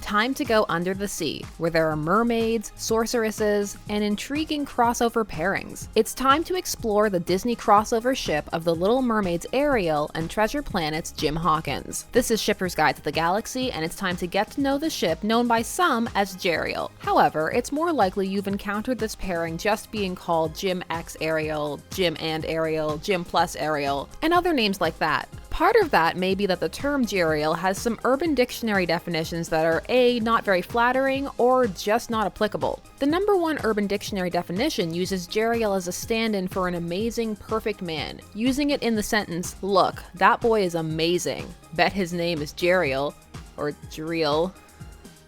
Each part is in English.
time to go under the sea, where there are mermaids, sorceresses, and intriguing crossover pairings. It's time to explore the Disney crossover ship of the Little Mermaid's Ariel and Treasure Planet's Jim Hawkins. This is Shipper's Guide to the Galaxy, and it's time to get to know the ship known by some as Jeriel. However, it's more likely you've encountered this pairing just being called Jim X Ariel, Jim and Ariel, Jim plus Ariel, and other names like that. Part of that may be that the term Jeriel has some Urban Dictionary definitions that are A, not very flattering, or just not applicable. The #1 Urban Dictionary definition uses Jeriel as a stand-in for an amazing, perfect man, using it in the sentence, "Look, that boy is amazing. Bet his name is Jeriel," or Jeriel.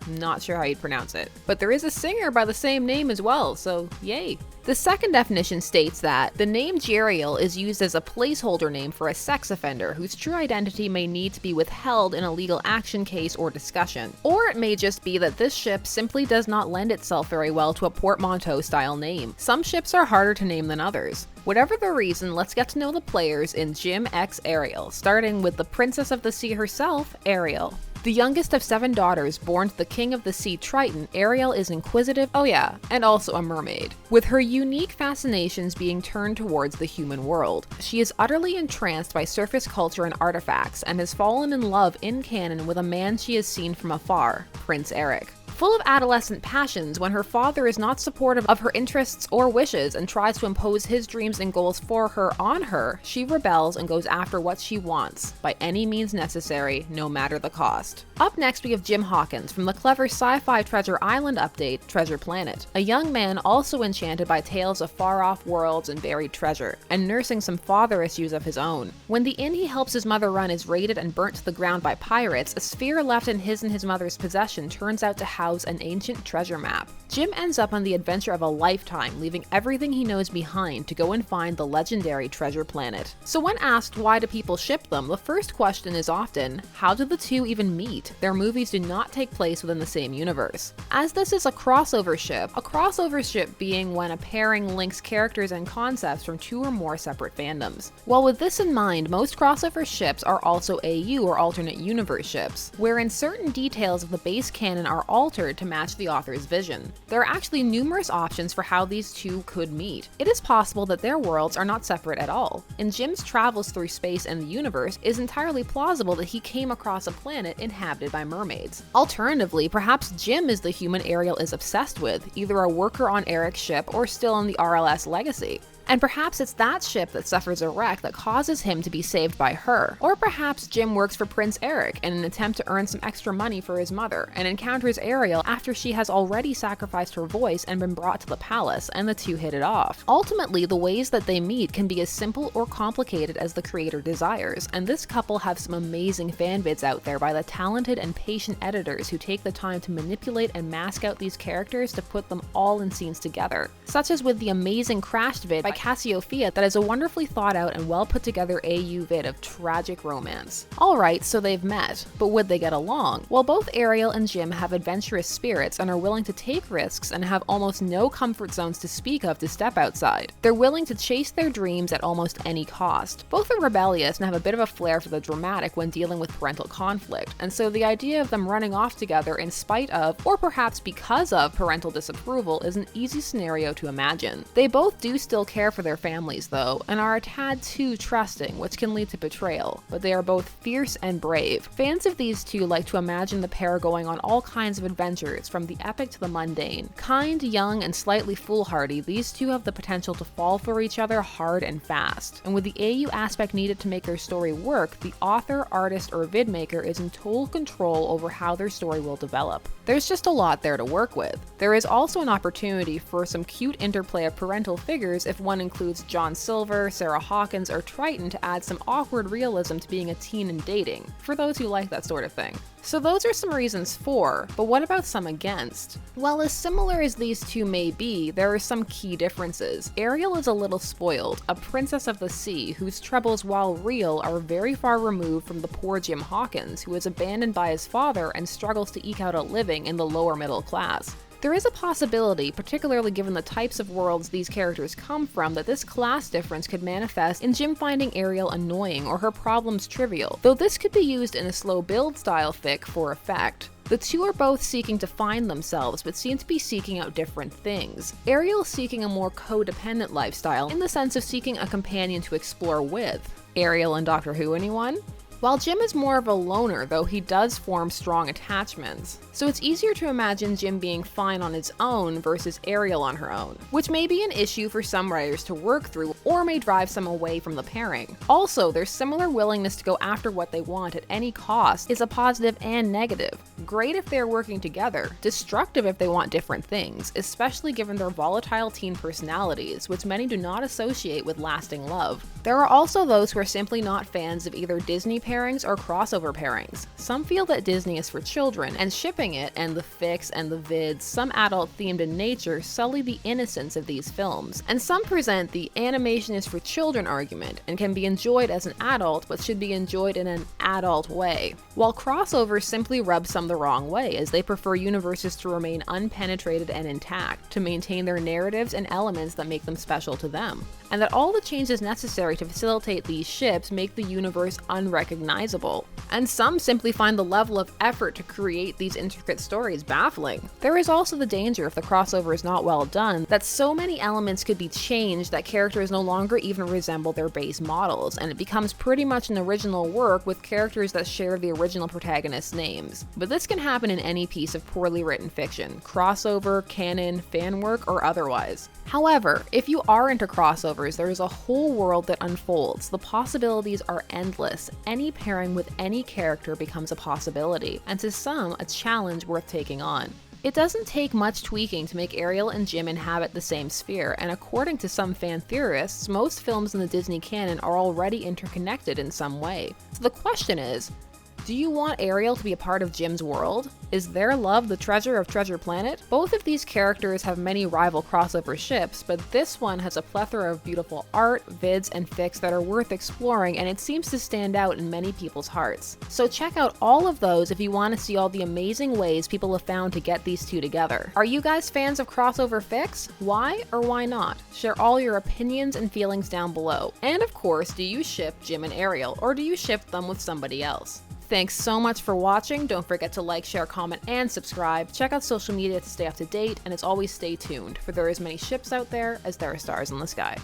Not sure how you'd pronounce it. But there is a singer by the same name as well, so yay. The second definition states that the name Jeriel is used as a placeholder name for a sex offender whose true identity may need to be withheld in a legal action case or discussion. Or it may just be that this ship simply does not lend itself very well to a portmanteau-style name. Some ships are harder to name than others. Whatever the reason, let's get to know the players in Jim X Ariel, starting with the Princess of the Sea herself, Ariel. The youngest of 7 daughters born to the King of the Sea Triton, Ariel is inquisitive, oh yeah, and also a mermaid, with her unique fascinations being turned towards the human world. She is utterly entranced by surface culture and artifacts, and has fallen in love in canon with a man she has seen from afar, Prince Eric. Full of adolescent passions, when her father is not supportive of her interests or wishes and tries to impose his dreams and goals for her on her, she rebels and goes after what she wants, by any means necessary, no matter the cost. Up next we have Jim Hawkins from the clever sci-fi Treasure Island update, Treasure Planet, a young man also enchanted by tales of far-off worlds and buried treasure, and nursing some father issues of his own. When the inn he helps his mother run is raided and burnt to the ground by pirates, a sphere left in his and his mother's possession turns out to house an ancient treasure map. Jim ends up on the adventure of a lifetime, leaving everything he knows behind to go and find the legendary Treasure Planet. So when asked why do people ship them, the first question is often, how do the two even meet? Their movies do not take place within the same universe. As this is a crossover ship being when a pairing links characters and concepts from 2 or more separate fandoms. Well, with this in mind, most crossover ships are also AU or alternate universe ships, wherein certain details of the base canon are altered to match the author's vision. There are actually numerous options for how these two could meet. It is possible that their worlds are not separate at all. In Jim's travels through space and the universe, it is entirely plausible that he came across a planet inhabited by mermaids. Alternatively, perhaps Jim is the human Ariel is obsessed with, either a worker on Eric's ship or still on the RLS Legacy. And perhaps it's that ship that suffers a wreck that causes him to be saved by her. Or perhaps Jim works for Prince Eric in an attempt to earn some extra money for his mother, and encounters Ariel after she has already sacrificed her voice and been brought to the palace, and the two hit it off. Ultimately, the ways that they meet can be as simple or complicated as the creator desires, and this couple have some amazing fanvids out there by the talented and patient editors who take the time to manipulate and mask out these characters to put them all in scenes together, such as with the amazing Crashed vid by Cassiopeia that is a wonderfully thought out and well put together AU vid of tragic romance. Alright, so they've met, but would they get along? Well, both Ariel and Jim have adventurous spirits and are willing to take risks and have almost no comfort zones to speak of to step outside. They're willing to chase their dreams at almost any cost. Both are rebellious and have a bit of a flair for the dramatic when dealing with parental conflict, and so the idea of them running off together in spite of, or perhaps because of, parental disapproval is an easy scenario to imagine. They both do still care for their families though, and are a tad too trusting, which can lead to betrayal, but they are both fierce and brave. Fans of these two like to imagine the pair going on all kinds of adventures, from the epic to the mundane. Kind, young, and slightly foolhardy, these two have the potential to fall for each other hard and fast, and with the AU aspect needed to make their story work, the author, artist, or vidmaker is in total control over how their story will develop. There's just a lot there to work with. There is also an opportunity for some cute interplay of parental figures if one includes John Silver, Sarah Hawkins, or Triton to add some awkward realism to being a teen and dating, for those who like that sort of thing. So those are some reasons for, but what about some against? Well, as similar as these two may be, there are some key differences. Ariel is a little spoiled, a princess of the sea whose troubles, while real, are very far removed from the poor Jim Hawkins, who is abandoned by his father and struggles to eke out a living in the lower middle class. There is a possibility, particularly given the types of worlds these characters come from, that this class difference could manifest in Jim finding Ariel annoying or her problems trivial, though this could be used in a slow build style fic for effect. The two are both seeking to find themselves, but seem to be seeking out different things. Ariel seeking a more codependent lifestyle, in the sense of seeking a companion to explore with. Ariel and Doctor Who, anyone? While Jim is more of a loner, though he does form strong attachments. So it's easier to imagine Jim being fine on his own versus Ariel on her own, which may be an issue for some writers to work through or may drive some away from the pairing. Also, their similar willingness to go after what they want at any cost is a positive and negative. Great if they're working together, destructive if they want different things, especially given their volatile teen personalities, which many do not associate with lasting love. There are also those who are simply not fans of either Disney pairings or crossover pairings. Some feel that Disney is for children, and shipping it, and the fics and the vids, some adult themed in nature, sully the innocence of these films. And some present the animation is for children argument, and can be enjoyed as an adult, but should be enjoyed in an adult way. While crossovers simply rub some the wrong way, as they prefer universes to remain unpenetrated and intact, to maintain their narratives and elements that make them special to them. And that all the changes necessary to facilitate these ships make the universe unrecognizable. And some simply find the level of effort to create these intricate stories baffling. There is also the danger, if the crossover is not well done, that so many elements could be changed that characters no longer even resemble their base models, and it becomes pretty much an original work with characters that share the original protagonist's names. But this can happen in any piece of poorly written fiction, crossover, canon, fan work, or otherwise. However, if you are into crossovers, there is a whole world that unfolds. The possibilities are endless. Any pairing with any character becomes a possibility, and to some, a challenge worth taking on. It doesn't take much tweaking to make Ariel and Jim inhabit the same sphere, and according to some fan theorists, most films in the Disney canon are already interconnected in some way. So the question is, do you want Ariel to be a part of Jim's world? Is their love the treasure of Treasure Planet? Both of these characters have many rival crossover ships, but this one has a plethora of beautiful art, vids, and fics that are worth exploring, and it seems to stand out in many people's hearts. So check out all of those if you want to see all the amazing ways people have found to get these two together. Are you guys fans of crossover fics? Why or why not? Share all your opinions and feelings down below. And of course, do you ship Jim and Ariel, or do you ship them with somebody else? Thanks so much for watching. Don't forget to like, share, comment, and subscribe. Check out social media to stay up to date, and as always, stay tuned, for there are as many ships out there as there are stars in the sky.